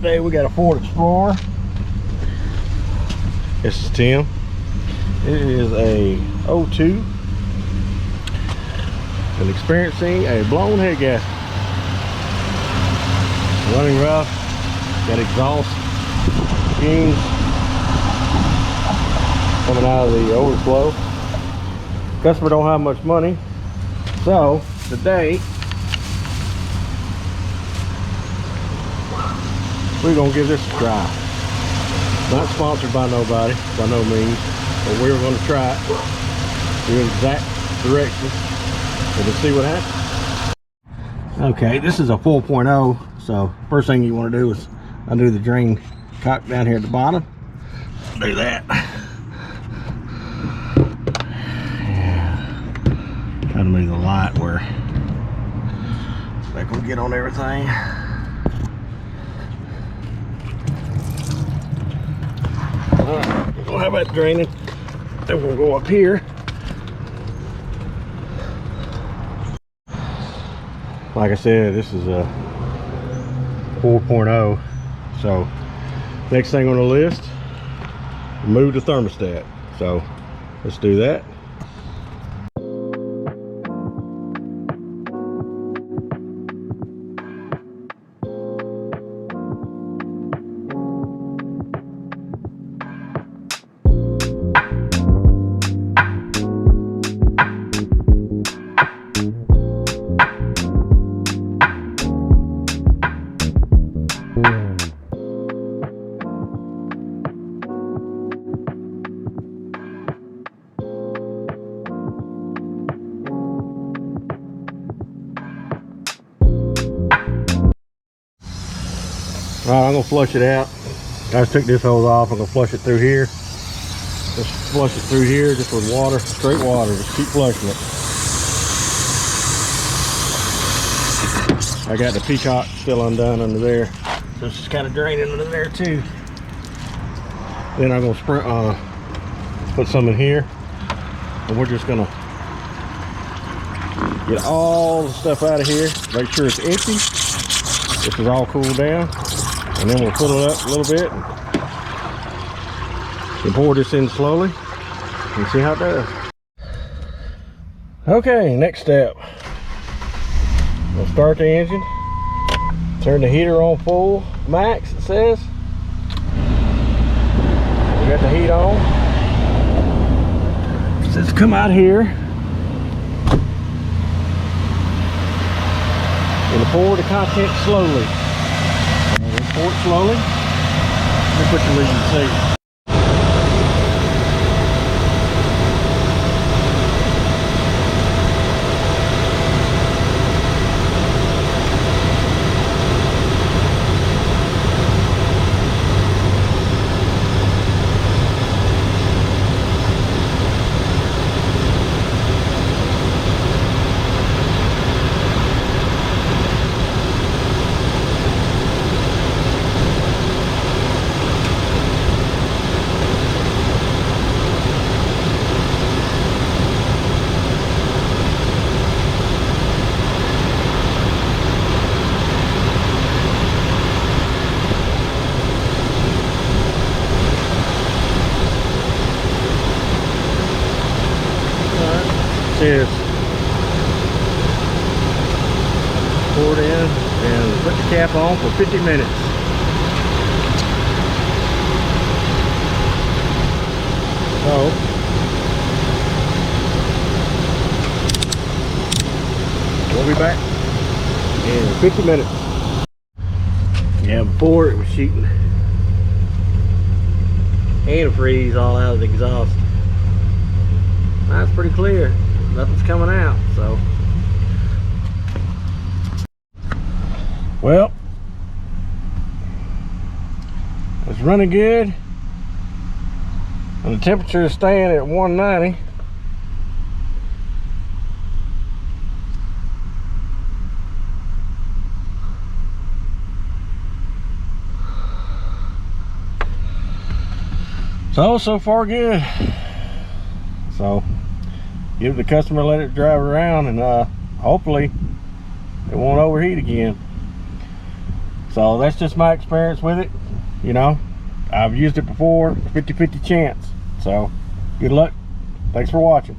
Today we got a Ford Explorer. This is Tim. It is a 02 and experiencing a blown head gasket. Running rough, got exhaust fumes coming out of the overflow. Customer don't have much money, so today we're gonna give this a try. Not sponsored by nobody, by no means, but we're gonna try it. Do an exact direction, and we'll see what happens. Okay, this is a 4.0, so first thing you want to do is undo the drain cock down here at the bottom. Do that. Yeah. Try to move the light where that can get on everything. Alright, we're gonna have that draining. Then we'll go up here. Like I said, this is a 4.0, so next thing on the list, move the thermostat. So let's do that. Alright, I'm gonna flush it out. I just took this hose off. I'm gonna flush it through here. Just flush it through here just with water, straight water. Just keep flushing it. I got the peacock still undone under there, so it's just kind of draining under there too. Then I'm gonna put some in here, and we're just gonna get all the stuff out of here. Make sure it's empty. This is all cooled down. And then we'll fill it up a little bit and pour this in slowly and see how it does. Okay, next step. We'll start the engine. Turn the heater on full max, it says. We got the heat on. It says come out here and pour the contents slowly. Pour it slowly. Let me put your lead in the seat. Is pour it in and put the cap on for 50 minutes. So we'll be back in 50 minutes. Yeah, before it was shooting antifreeze all out of the exhaust. That's pretty clear. Nothing's coming out, so. Well, it's running good, and the temperature is staying at 190. So far good. So give the customer, let it drive around, and hopefully it won't overheat again. So that's just my experience with it. You know, I've used it before, 50-50 chance. So good luck. Thanks for watching.